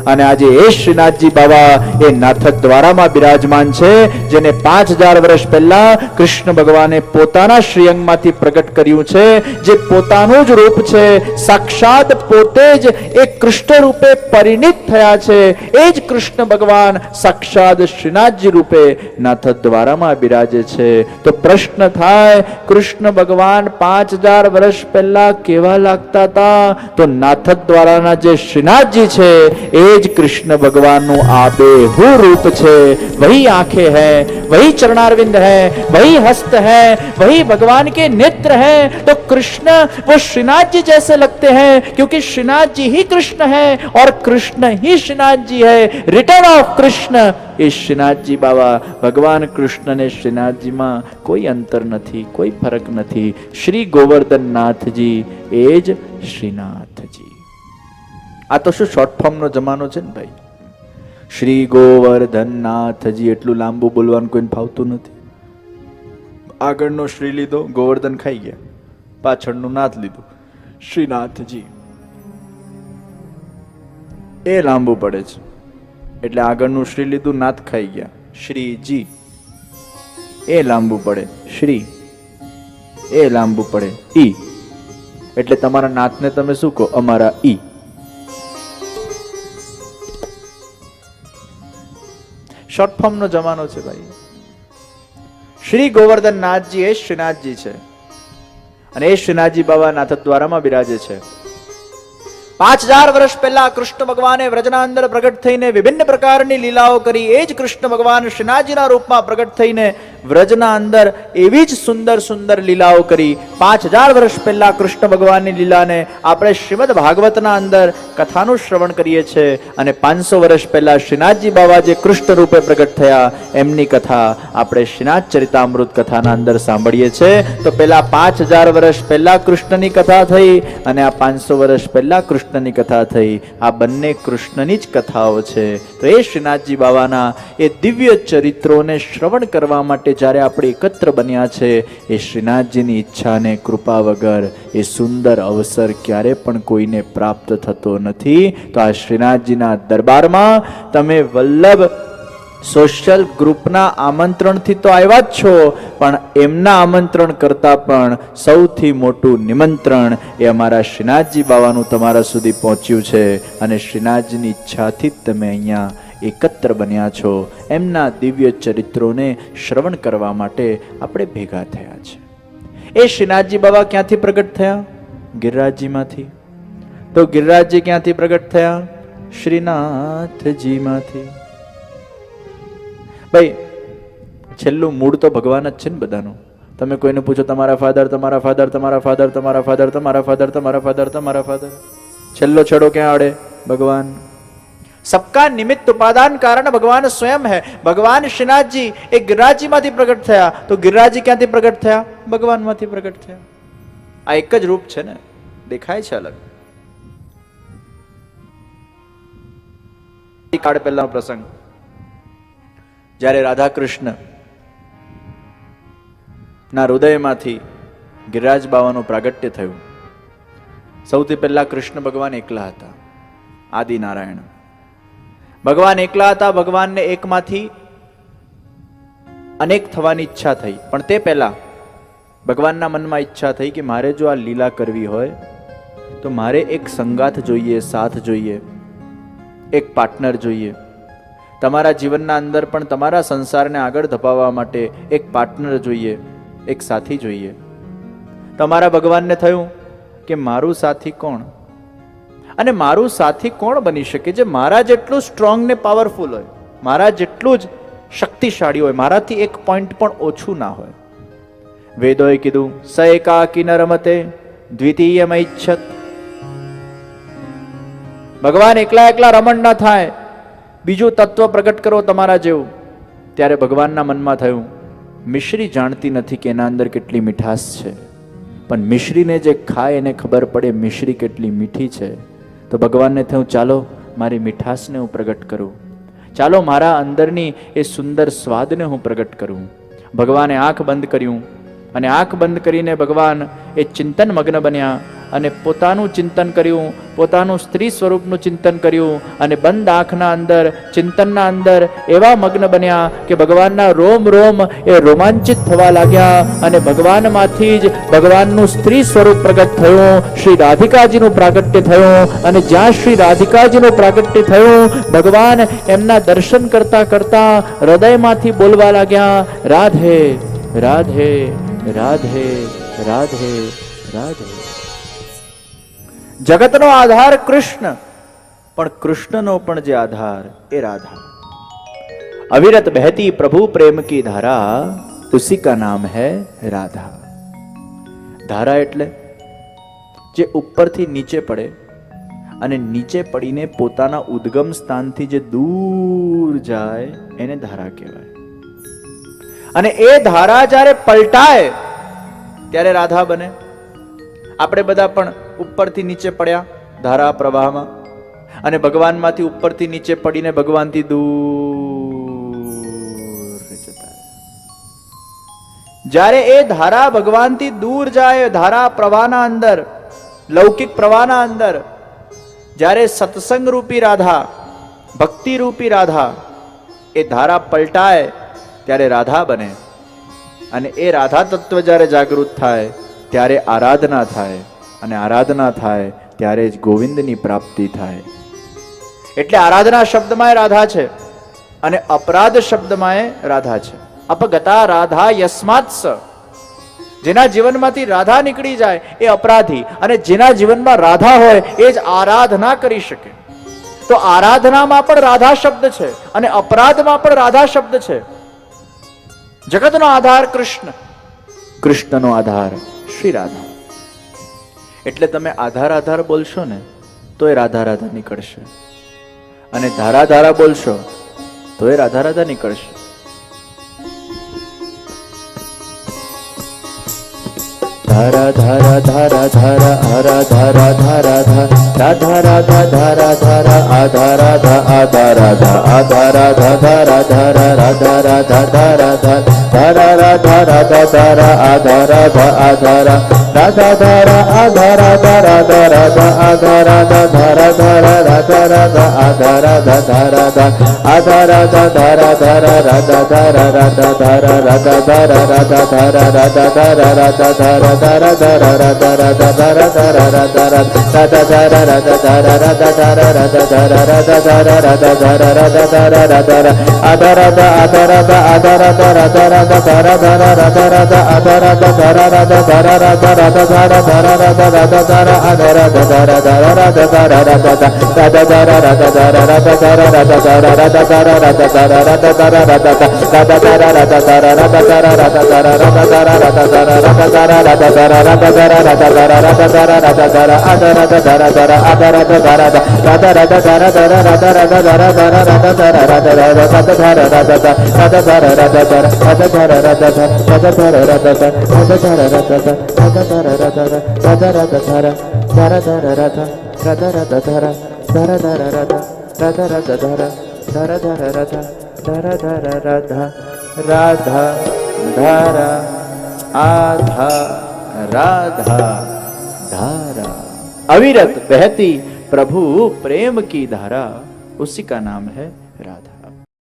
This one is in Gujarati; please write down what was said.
અને આજે એ શ્રીનાથજી બાબા એ નાથદ્વારામાં બિરાજમાન છે, જેને 5000 વર્ષ પહેલા કૃષ્ણ ભગવાને પોતાના શ્રીઅંગમાંથી પ્રગટ કર્યું છે, જે પોતાનું જ રૂપ છે, સાક્ષાત પોતે જ એ કૃષ્ણ રૂપે પરિણિત થયા છે. એ જ કૃષ્ણ ભગવાન સાક્ષાત શ્રીનાથજી રૂપે નાથદ્વારામાં બિરાજે છે. તો પ્રશ્ન થાય, કૃષ્ણ ભગવાન 5000 વર્ષ પહેલા કેવા લાગતા હતા? તો નાથદ્વારાના જે શ્રીનાથજી છે એ જ કૃષ્ણ ભગવાનનું આબેહૂ રૂપ છે. वही आंखें हैं, वही चरणारविंद है, वही हस्त है, वही भगवान के नेत्र हैं. तो कृष्ण वो श्रीनाथ जी जैसे लगते हैं, क्योंकि श्रीनाथ जी ही कृष्ण है और कृष्ण ही श्रीनाथ जी है. रिटर्न ऑफ कृष्ण એ શ્રીનાથજી બાબા, ભગવાન કૃષ્ણ ને શ્રીનાથજી માં કોઈ અંતર નથી, કોઈ ફરક નથી. શ્રી ગોવર્ધનનાથજી એ જ શ્રીનાથજી. આ તો શું શોર્ટ ફોર્મ નો જમાનો છે ને ભાઈ. શ્રી ગોવર્ધનનાથજી એટલું લાંબુ બોલવાનું કોઈને ફાવતું નથી. આગળનો શ્રી લીધો, ગોવર્ધન ખાઈ ગયા, પાછળનું નાથ લીધું, શ્રીનાથજી. એ લાંબુ પડે છે એટલે આગળનું શ્રી લીધું, નાથ ખાઈ ગયા, શ્રીજી. એ લાંબુ પડે, શ્રી. એ લાંબુ પડે, ઈ. એટલે તમારા નાથને તમે શું કહો? અમારા ઈ. શોર્ટ ફોર્મ નો જમાનો છે ભાઈ. શ્રી ગોવર્ધનનાથજી એ શ્રીનાથજી છે અને એ શ્રીનાથજી બાબા નાથદ્વારામાં બિરાજે છે. 5000 વર્ષ પહેલા કૃષ્ણ ભગવાને વ્રજના અંદર પ્રગટ થઈને વિભિન્ન પ્રકારની લીલાઓ કરી. એ જ કૃષ્ણ ભગવાન શ્રીનાથજીના રૂપમાં પ્રગટ થઈને વ્રજના અંદર એવી જ સુંદર સુંદર લીલાઓ કરી. 5000 વર્ષ પહેલા કૃષ્ણ ભગવાનની લીલાને આપણે શ્રીમદ ભાગવતના અંદર કથાનું શ્રવણ કરીએ છીએ અને 500 વર્ષ પહેલા શ્રીનાથજી બાબા જે કૃષ્ણ રૂપે પ્રગટ થયા એમની કથા આપણે શ્રીનાથ ચરિતામૃત કથાના અંદર સાંભળીએ છીએ. તો પેલા 5000 વર્ષ પહેલા કૃષ્ણની કથા થઈ અને આ 500 વર્ષ પહેલા કૃષ્ણની કથા થઈ. આ બંને કૃષ્ણની જ કથાઓ છે. તો એ શ્રીનાથજી બાબાના એ દિવ્ય ચરિત્રોને શ્રવણ કરવા માટે જ્યારે આપણે એકત્ર બન્યા છે, એ શ્રીનાથજીની ઈચ્છા અને કૃપા વગર એ સુંદર અવસર ક્યારે પણ કોઈને પ્રાપ્ત થતો નથી. તો આ શ્રીનાથજીના દરબારમાં તમે વલ્લભ સોશિયલ ગ્રુપના આમંત્રણથી તો આવ્યા જ છો, પણ એમના આમંત્રણ કરતા પણ સૌથી મોટું નિમંત્રણ એ અમારા શ્રીનાથજી બાવાનું તમારા સુધી પહોંચ્યું છે અને શ્રીનાથજીની ઈચ્છાથી જ તમે અહીંયા એકત્ર બન્યા છો. એમના દિવ્ય ચરિત્રોને શ્રવણ કરવા માટે આપણે ભેગા થયા છે. એ શ્રીનાથજી બાબા ક્યાંથી પ્રગટ થયા? ગિરિરાજજીમાંથી. તો ગિરિરાજજી ક્યાંથી પ્રગટ થયા? શ્રીનાથજીમાંથી. ભાઈ છેલ્લું મૂળ તો ભગવાન જ છે ને બધાનું. તમે કોઈને પૂછો તમારા ફાધર, તમારા ફાધર, તમારા ફાધર, તમારા ફાધર, તમારા ફાધર, તમારા ફાધર, તમારા ફાધર, છેલ્લો છેડો ક્યાં અડે? ભગવાન. सबका निमित्त उपादान कारण भगवान स्वयं है. भगवान श्रीनाथजी एक गिरिराजजी માંથી પ્રગટ થયા. તો ગિરિરાજજી ક્યાંથી પ્રગટ થયા? ભગવાન માંથી પ્રગટ થયા. આ એક જ રૂપ છે ને, દેખાય છે અલગ. કાળ પહેલાનો પ્રસંગ, જ્યારે રાધા કૃષ્ણ ના હૃદયમાંથી ગિરિરાજ બાવાનું પ્રાગટ્ય થયું. સૌથી પહેલા કૃષ્ણ ભગવાન એકલા હતા, આદિનારાયણ ભગવાન એકલા હતા. ભગવાનને એકમાંથી અનેક થવાની ઈચ્છા થઈ, પણ તે પહેલા ભગવાનના મનમાં ઈચ્છા થઈ કે મારે જો આ લીલા કરવી હોય તો મારે એક સંગાથ જોઈએ, સાથ જોઈએ, એક પાર્ટનર જોઈએ. તમારા જીવનના અંદર પણ તમારા સંસારને આગળ ધપાવવા માટે એક પાર્ટનર જોઈએ, એક સાથી જોઈએ. તમારા ભગવાનને થયું કે મારું સાથી કોણ? અને મારું સાથી કોણ બની શકે જે મારા જેટલું સ્ટ્રોંગ ને પાવરફુલ હોય, મારા જેટલું જ શક્તિશાળી હોય, મારાથી એક પોઈન્ટ પણ ઓછું ના હોય. વેદોએ કીધું સ એકાકી ન રમતે દ્વિતીયમૈચ્છત. ભગવાન એકલા એકલા રમણ ન થાય, બીજું તત્વ પ્રગટ કરો તમારા જેવું. ત્યારે ભગવાનના મનમાં થયું મિશ્રી જાણતી નથી કે એના અંદર કેટલી મીઠાશ છે, પણ મિશ્રીને જે ખાય એને ખબર પડે મિશ્રી કેટલી મીઠી છે. તો ભગવાનને થયું ચાલો મારી મીઠાશને હું પ્રગટ કરું, ચાલો મારા અંદરની એ સુંદર સ્વાદને હું પ્રગટ કરું. ભગવાને આંખ બંધ કર્યું અને આંખ બંધ કરીને ભગવાન એ ચિંતન મગ્ન બન્યા અને પોતાનું ચિંતન કર્યું, પોતાનું સ્ત્રી સ્વરૂપનું ચિંતન કર્યું અને બંધ આંખના અંદર ચિંતનના અંદર એવા મગ્ન બન્યા કે ભગવાનના રોમ રોમ એ રોમાંચિત થવા લાગ્યા અને ભગવાનમાંથી જ ભગવાનનું સ્ત્રી સ્વરૂપ પ્રગટ થયું, શ્રી રાધિકાજીનું પ્રાગટ્ય થયું અને જ્યાં શ્રી રાધિકાજીનું પ્રાગટ્ય થયું ભગવાન એમના દર્શન કરતા કરતા હૃદયમાંથી બોલવા લાગ્યા, રાધે રાધે રાધે રાધે રાધે. જગતનો આધાર કૃષ્ણ, પણ કૃષ્ણનો પણ જે આધાર એ રાધા. અવિરત બહેતી પ્રભુ પ્રેમ કી ધારા, ઉસી કા નામ હૈ રાધા. ધારા એટલે જે ઉપરથી નીચે પડે અને નીચે પડીને પોતાના ઉદ્ગમ સ્થાનથી જે દૂર જાય એને ધારા કહેવાય. અને એ ધારા જ્યારે પલટાય ત્યારે રાધા બને. આપણે બધા પણ ઉપરથી નીચે પડ્યા ધારા પ્રવાહમાં અને ભગવાનમાંથી ઉપરથી નીચે પડીને ભગવાનથી દૂર જતા. જ્યારે એ ધારા ભગવાનથી દૂર જાય, ધારા પ્રવાહના અંદર, લૌકિક પ્રવાહના અંદર જ્યારે સત્સંગ રૂપી રાધા, ભક્તિ રૂપી રાધા, એ ધારા પલટાય ત્યારે રાધા બને. અને એ રાધા તત્વ જ્યારે જાગૃત થાય ત્યારે આરાધના થાય અને આરાધના થાય ત્યારે જ ગોવિંદની પ્રાપ્તિ થાય. એટલે આરાધના શબ્દમાં રાધા છે અને અપરાધ શબ્દમાં રાધા છે. અપગતા રાધા યસ્માત્સ, જેના જીવનમાંથી રાધા નીકળી જાય એ અપરાધી, અને જેના જીવનમાં રાધા હોય એ જ આરાધના કરી શકે. તો આરાધનામાં પણ રાધા શબ્દ છે અને અપરાધમાં પણ રાધા શબ્દ છે. જગતનો આધાર કૃષ્ણ, કૃષ્ણનો આધાર શ્રી રાધા. એટલે તમે આધાર આધાર બોલશો ને તો એ રાધા રાધા નીકળશે, અને ધારા ધારા બોલશો તો એ રાધા રાધા નીકળશે. ધારા ધારા ધારા ધારા હરા ધારા ધારા ધારા રાધા રાધા ધારા ધારા આધા રાધા આધા રાધા આધા રાધા ધારા ધારા રાધા રાધા ધારા ધારા રાધા રાધા ધારા આધા રાધા આધા રાધા ધારા આધા રાધા રાધા રાધા આધા રાધા ધારા ધારા રાધા રાધા આધા રાધા ધારા આધા રાધા ધારા ધારા રાધા ધારા રાધા ધારા રાધા ધારા રાધા ધારા રાધા ધારા રાધા ધારા ધારા ધારા રાધા રાધા ધારા ધારા રાધા રાધા ધારા રાધા ધારા રાધા ધારા રાધા ધારા રાધા ધારા રાધા ધારા રાધા ધારા રાધા આધા રાધા આધા રાધા આધા રાધા રાધા રાધા ધારા ધારા રાધા રાધા આધા રાધા ધારા રાધા ધારા રાધા રાધા ધારા ધારા રાધા રાધા ધારા આધા રાધા ધારા ધારા રાધા ધારા રાધા રાધા ધારા રાધા ધારા રાધા ધારા રાધા ધારા રાધા ધારા રાધા ધારા રાધા ધારા રાધા રાધા ધારા રાધા ધારા રાધા ધારા રાધા ધારા રાધા ધારા રાધા ધારા રાધા ધારા રાધા ધારા રાધા ધારા રાધા ધારા રાધા ધારા રાધા ધારા આધા રાધા ધારા ધારા આધા રાધા ધારા રાધા રાધા ધારા ધારા રાધા રાધા ધારા ધારા રાધા ધારા રાધા રાધા ધારા રાધા રાધા ધારા રાધા ધારા રાધા ધારા રાધા ધારા રાધા ધારા રાધા ધારા રાધા રાધા રાધા ધારા ધારા ધારા રાધા રાધા રાધા ધારા ધારા ધારા રાધા રાધા રાધા ધારા ધારા ધારા રાધા ધારા ધારા રાધા રાધા ધારા આધા राधा धारा. अविरत बहती प्रभु प्रेम की धारा, उसी का नाम है राधा.